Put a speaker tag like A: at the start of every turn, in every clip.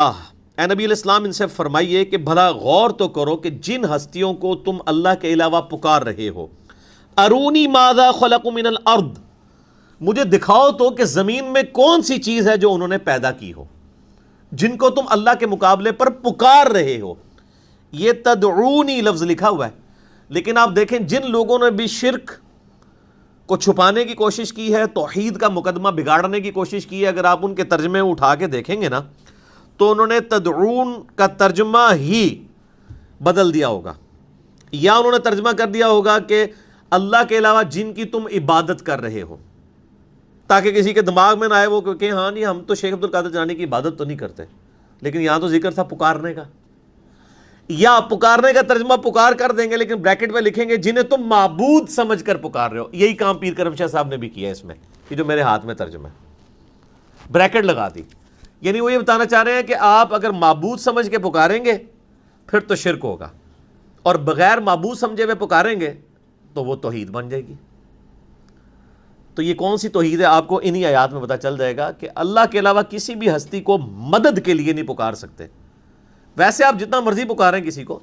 A: اے نبی علیہ السلام ان سے فرمائیے کہ بھلا غور تو کرو کہ جن ہستیوں کو تم اللہ کے علاوہ پکار رہے ہو، ارونی ماذا خلق من الارض، مجھے دکھاؤ تو کہ زمین میں کون سی چیز ہے جو انہوں نے پیدا کی ہو، جن کو تم اللہ کے مقابلے پر پکار رہے ہو۔ یہ تدعونی لفظ لکھا ہوا ہے، لیکن آپ دیکھیں جن لوگوں نے بھی شرک کو چھپانے کی کوشش کی ہے، توحید کا مقدمہ بگاڑنے کی کوشش کی ہے، اگر آپ ان کے ترجمے اٹھا کے دیکھیں گے نا تو انہوں نے تدعون کا ترجمہ ہی بدل دیا ہوگا، یا انہوں نے ترجمہ کر دیا ہوگا کہ اللہ کے علاوہ جن کی تم عبادت کر رہے ہو، تاکہ کسی کے دماغ میں نہ آئے وہ کہ ہاں نہیں ہم تو شیخ عبد القادر جیلانی کی عبادت تو نہیں کرتے، لیکن یہاں تو ذکر تھا پکارنے کا۔ یا پکارنے کا ترجمہ پکار کر دیں گے لیکن بریکٹ میں لکھیں گے جنہیں تم معبود سمجھ کر پکار رہے ہو۔ یہی کام پیر کرم شاہ صاحب نے بھی کیا ہے اس میں، یہ جو میرے ہاتھ میں ترجمہ ہے، بریکٹ لگا دی، یعنی وہ یہ بتانا چاہ رہے ہیں کہ آپ اگر معبود سمجھ کے پکاریں گے پھر تو شرک ہوگا، اور بغیر معبود سمجھے ہوئے پکاریں گے تو وہ توحید بن جائے گی۔ تو یہ کون سی توحید ہے آپ کو انہی آیات میں پتہ چل جائے گا کہ اللہ کے علاوہ کسی بھی ہستی کو مدد کے لیے نہیں پکار سکتے۔ ویسے آپ جتنا مرضی پکاریں کسی کو،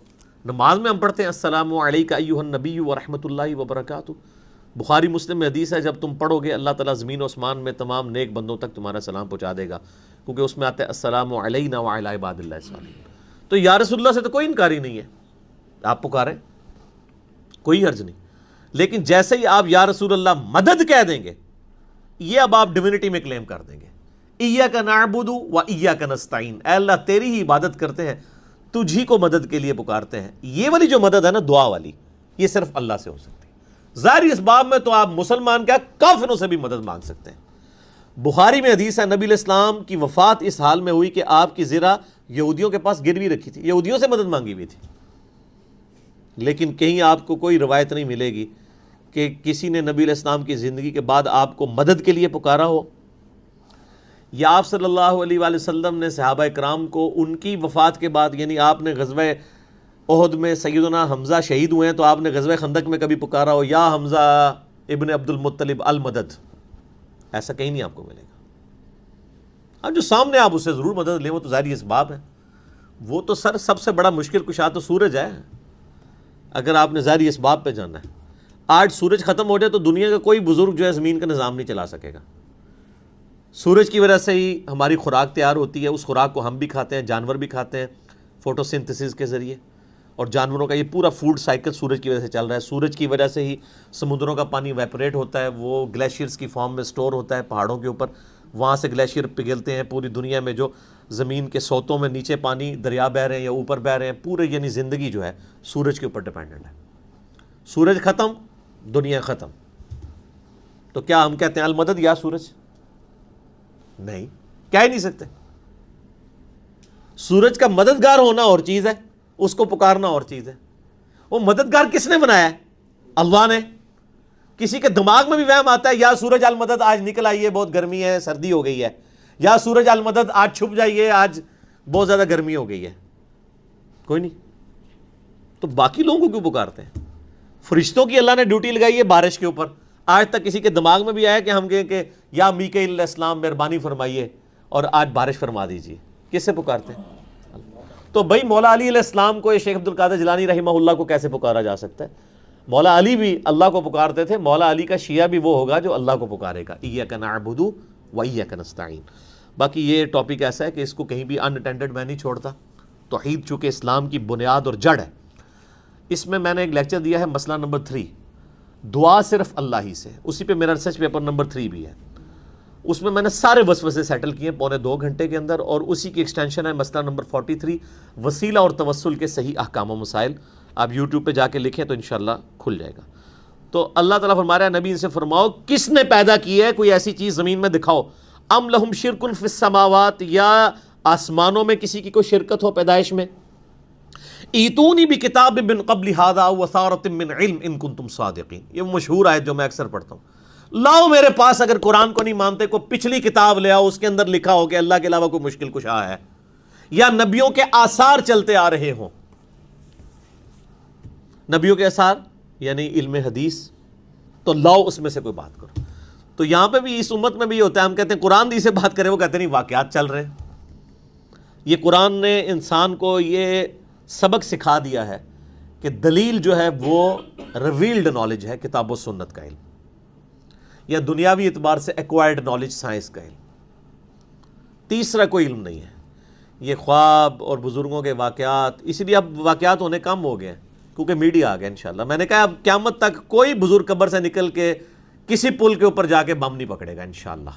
A: نماز میں ہم پڑھتے ہیں السلام علیکہ ایھا النبی ورحمۃ اللہ وبرکاتہ، بخاری مسلم میں حدیث ہے جب تم پڑھو گے اللہ تعالیٰ زمین و آسمان میں تمام نیک بندوں تک تمہارا سلام پہنچا دے گا، کیونکہ اس میں آتا ہے السلام علینا وعلی عباد اللہ الصالحین۔ تو یا رسول اللہ سے تو کوئی انکاری نہیں ہے، آپ پکاریں کوئی حرج نہیں، لیکن جیسے ہی آپ یا رسول اللہ مدد کہہ دیں گے، یہ اب آپ ڈیوینٹی میں کلیم کر دیں گے، ایاک نعبد و ایاک نستعین، اے اللہ تیری ہی عبادت کرتے ہیں، تجھ ہی کو مدد کے لیے پکارتے ہیں۔ یہ والی جو مدد ہے نا دعا والی، یہ صرف اللہ سے ہو سکتی ہے۔ ظاہری اسباب میں تو آپ مسلمان کیا کافروں سے بھی مدد مانگ سکتے ہیں۔ بخاری میں حدیث ہے نبی علیہ السلام کی وفات اس حال میں ہوئی کہ آپ کی زرہ یہودیوں کے پاس گروی رکھی تھی، یہودیوں سے مدد مانگی ہوئی تھی، لیکن کہیں آپ کو کوئی روایت نہیں ملے گی کہ کسی نے نبی علیہ السلام کی زندگی کے بعد آپ کو مدد کے لیے پکارا ہو، یا آپ صلی اللہ علیہ وآلہ وسلم نے صحابہ کرام کو ان کی وفات کے بعد، یعنی آپ نے غزوہ احد میں سیدنا حمزہ شہید ہوئے ہیں تو آپ نے غزوہ خندق میں کبھی پکارا ہو یا حمزہ ابن عبد المطلب المدد، ایسا کہیں نہیں آپ کو ملے گا۔ اب جو سامنے آپ اسے ضرور مدد لیں وہ تو ظاہری اسباب ہے، وہ تو سب سے بڑا مشکل کشا تو سورج ہے، اگر آپ نے ظاہری اسباب پہ جانا ہے۔ آج سورج ختم ہو جائے تو دنیا کا کوئی بزرگ جو ہے زمین کا نظام نہیں چلا سکے گا۔ سورج کی وجہ سے ہی ہماری خوراک تیار ہوتی ہے، اس خوراک کو ہم بھی کھاتے ہیں، جانور بھی کھاتے ہیں فوٹو سنتھسس کے ذریعے، اور جانوروں کا یہ پورا فوڈ سائیکل سورج کی وجہ سے چل رہا ہے۔ سورج کی وجہ سے ہی سمندروں کا پانی ویپوریٹ ہوتا ہے، وہ گلیشیئرز کی فارم میں سٹور ہوتا ہے پہاڑوں کے اوپر، وہاں سے گلیشیئر پگھلتے ہیں۔ پوری دنیا میں جو زمین کے سوتوں میں نیچے پانی دریا بہہ رہے ہیں یا اوپر بہہ رہے ہیں، پورے یعنی زندگی جو ہے سورج کے اوپر ڈیپینڈنٹ ہے۔ سورج ختم دنیا ختم، تو کیا ہم کہتے ہیں المدد یا سورج؟ نہیں، کہہ ہی نہیں سکتے۔ سورج کا مددگار ہونا اور چیز ہے، اس کو پکارنا اور چیز ہے۔ وہ مددگار کس نے بنایا ہے؟ اللہ نے۔ کسی کے دماغ میں بھی وہم آتا ہے یا سورج المدد آج نکل آئیے بہت گرمی ہے سردی ہو گئی ہے، یا سورج المدد آج چھپ جائیے آج بہت زیادہ گرمی ہو گئی ہے؟ کوئی نہیں۔ تو باقی لوگوں کو کیوں پکارتے ہیں؟ فرشتوں کی اللہ نے ڈیوٹی لگائی ہے بارش کے اوپر، آج تک کسی کے دماغ میں بھی آیا کہ ہم کہیں کہ یا میکائیل علیہ السلام مہربانی فرمائیے اور آج بارش فرما دیجیے؟ کس سے پکارتے ہیں؟ تو بھائی مولا علی علیہ السلام کو، شیخ عبد القادر جیلانی رحمہ اللہ کو کیسے پکارا جا سکتا ہے؟ مولا علی بھی اللہ کو پکارتے تھے، مولا علی کا شیعہ بھی وہ ہوگا جو اللہ کو پکارے گا، ایاک نعبد و ایاک نستعین۔ باقی یہ ٹاپک ایسا ہے کہ اس کو کہیں بھی ان اٹینڈڈ میں نہیں چھوڑتا۔ توحید چونکہ اسلام کی بنیاد اور جڑ ہے، اس میں نے ایک لیکچر دیا ہے مسئلہ نمبر 3، دعا صرف اللہ ہی سے، اسی پہ میرا ریسرچ پیپر نمبر 3 بھی ہے، اس میں نے سارے وسوسے سیٹل کیے ہیں 2.25 گھنٹے کے اندر، اور اسی کی ایکسٹینشن ہے مسئلہ نمبر 43، وسیلہ اور توسل کے صحیح احکام و مسائل۔ آپ یوٹیوب پہ جا کے لکھیں تو انشاءاللہ کھل جائے گا۔ تو اللہ تعالیٰ فرما رہا ہے نبی ان سے فرماؤ کس نے پیدا کی ہے کوئی ایسی چیز زمین میں دکھاؤ، ام لہم شرک فی السماوات، یا آسمانوں میں کسی کی کوئی شرکت ہو پیدائش میں، ایتونی بکتاب من قبل ھذا وثارۃ من علم ان کنتم صادقین، یہ مشہور آیت جو میں اکثر پڑھتا ہوں، لاؤ میرے پاس، اگر قرآن کو نہیں مانتے کو پچھلی کتاب لے آؤ، اس کے اندر لکھا ہو کہ اللہ کے علاوہ کوئی مشکل کشا ہے، یا نبیوں کے آثار چلتے آ رہے ہوں۔ نبیوں کے آثار یعنی علم حدیث، تو لاؤ اس میں سے کوئی بات کرو۔ تو یہاں پہ بھی اس امت میں بھی ہوتا ہے، ہم کہتے ہیں قرآن دی سے بات کریں، وہ کہتے ہیں نہیں واقعات چل رہے ہیں۔ یہ قرآن نے انسان کو یہ سبق سکھا دیا ہے کہ دلیل جو ہے وہ ریویلڈ نالج ہے، کتاب و سنت کا علم، یا دنیاوی اعتبار سے ایکوائرڈ نالج، سائنس کا علم، تیسرا کوئی علم نہیں ہے۔ یہ خواب اور بزرگوں کے واقعات، اسی لیے اب واقعات ہونے کم ہو گئے ہیں کیونکہ میڈیا آ گیا انشاءاللہ۔ میں نے کہا اب قیامت تک کوئی بزرگ قبر سے نکل کے کسی پل کے اوپر جا کے بم نہیں پکڑے گا انشاءاللہ،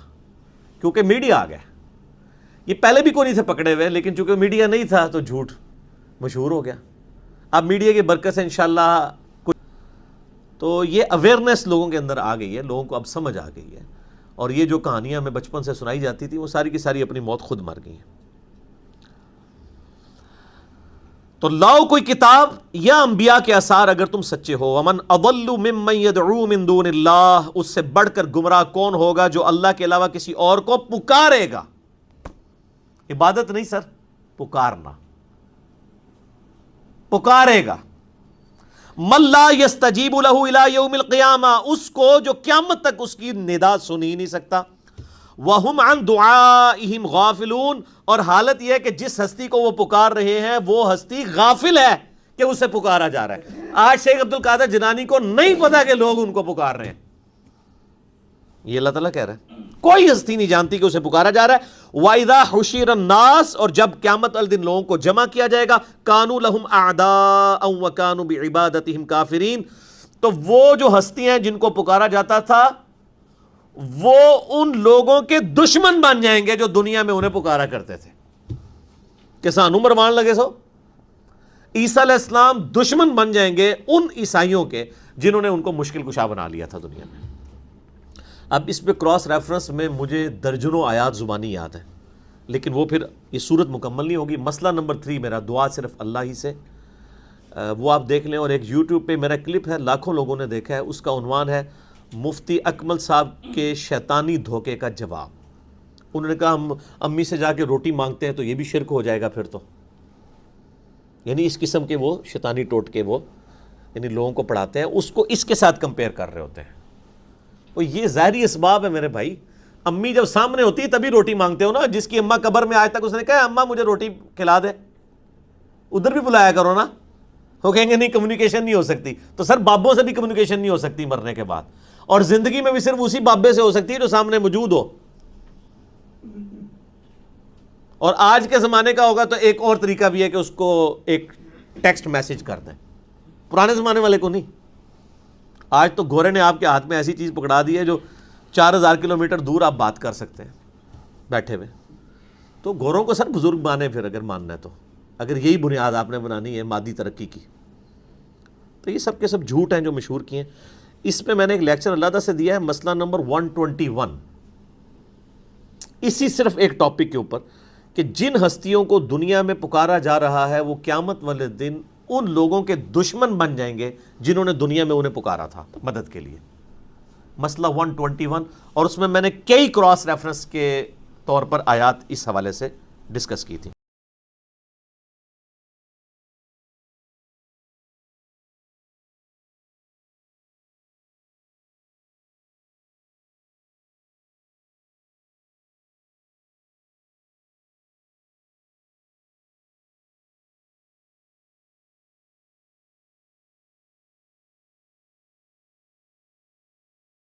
A: کیونکہ میڈیا آ گیا۔ یہ پہلے بھی کوئی نہیں تھے پکڑے ہوئے، لیکن چونکہ میڈیا نہیں تھا تو جھوٹ مشہور ہو گیا۔ اب میڈیا کی برکت سے انشاءاللہ تو یہ اویئرنیس لوگوں کے اندر آ گئی ہے، لوگوں کو اب سمجھ آ گئی ہے، اور یہ جو کہانیاں ہمیں بچپن سے سنائی جاتی تھی وہ ساری کی ساری اپنی موت خود مر گئی ہیں۔ تو لاؤ کوئی کتاب یا انبیاء کے آثار اگر تم سچے ہو۔ ومن اضل ممن يدعو من دون اللہ، اس سے بڑھ کر گمراہ کون ہوگا جو اللہ کے علاوہ کسی اور کو پکارے گا۔ عبادت نہیں سر، پکارنا، پکارے گا۔ من لا يستجیب له الى یوم القیامہ، اس کو جو قیامت تک اس کی ندا سن ہی نہیں سکتا۔ وَهُمْ عَنْ دُعَائِهِمْ غَافِلُونَ، اور حالت یہ ہے کہ جس ہستی کو وہ پکار رہے ہیں وہ ہستی غافل ہے کہ اسے پکارا جا رہا ہے۔ آج شیخ عبد القادر جیلانی کو نہیں پتا کہ لوگ ان کو پکار رہے ہیں، یہ اللہ تعالیٰ کہہ رہا ہے، کوئی ہستی نہیں جانتی کہ اسے پکارا جا رہا ہے۔ وَإِذَا حُشِرَ النَّاسُ، اور جب قیامت والے دن لوگوں کو جمع کیا جائے گا، كَانُوا لَهُمْ أَعْدَاءً وَكَانُوا بِعِبَادَتِهِمْ كَافِرِينَ، تو وہ جو ہستیاں جن کو پکارا جاتا تھا وہ ان لوگوں کے دشمن بن جائیں گے جو دنیا میں انہیں پکارا کرتے تھے، کہ سانو مرمان لگے سو۔ عیسیٰ علیہ السلام دشمن بن جائیں گے ان عیسائیوں کے جنہوں نے ان کو مشکل کشا بنا لیا تھا دنیا میں۔ اب اس پہ کراس ریفرنس میں مجھے درجنوں آیات زبانی یاد ہیں، لیکن وہ پھر یہ صورت مکمل نہیں ہوگی۔ مسئلہ نمبر 3 میرا، دعا صرف اللہ ہی سے، وہ آپ دیکھ لیں، اور ایک یوٹیوب پہ میرا کلپ ہے، لاکھوں لوگوں نے دیکھا ہے، اس کا عنوان ہے مفتی اکمل صاحب کے شیطانی دھوکے کا جواب۔ انہوں نے کہا ہم امی سے جا کے روٹی مانگتے ہیں تو یہ بھی شرک ہو جائے گا پھر تو، یعنی اس قسم کے وہ شیطانی ٹوٹکے وہ یعنی لوگوں کو پڑھاتے ہیں، اس کو اس کے ساتھ کمپیئر کر رہے ہوتے ہیں۔ وہ یہ ظاہری اسباب ہے میرے بھائی، امی جب سامنے ہوتی ہے تبھی روٹی مانگتے ہو نا۔ جس کی اماں قبر میں آج تک اس نے کہا اماں مجھے روٹی کھلا دے، ادھر بھی بلایا کرو نا۔ وہ کہیں گے نہیں کمیونیکیشن نہیں ہو سکتی، تو سر بابوں سے بھی کمیونیکیشن نہیں ہو سکتی مرنے کے بعد، اور زندگی میں بھی صرف اسی بابے سے ہو سکتی ہے جو سامنے موجود ہو۔ اور آج کے زمانے کا ہوگا تو ایک اور طریقہ بھی ہے کہ اس کو ایک ٹیکسٹ میسج کر دیں، پرانے زمانے والے کو نہیں۔ آج تو گھوڑے نے آپ کے ہاتھ میں ایسی چیز پکڑا دی ہے جو 4000 کلومیٹر دور آپ بات کر سکتے ہیں بیٹھے ہوئے۔ تو گھوڑوں کو سر بزرگ مانے پھر اگر ماننا ہے تو، اگر یہی بنیاد آپ نے بنانی ہے مادی ترقی کی، تو یہ سب کے سب جھوٹ ہیں جو مشہور کیے ہیں۔ اس پہ میں نے ایک لیکچر علیحدہ سے دیا ہے، مسئلہ نمبر 121، اسی صرف ایک ٹاپک کے اوپر، کہ جن ہستیوں کو دنیا میں پکارا جا رہا ہے وہ قیامت والے دن ان لوگوں کے دشمن بن جائیں گے جنہوں نے دنیا میں انہیں پکارا تھا مدد کے لیے۔ مسئلہ 121، اور اس میں نے کئی کراس ریفرنس کے طور پر آیات اس حوالے سے ڈسکس کی تھی۔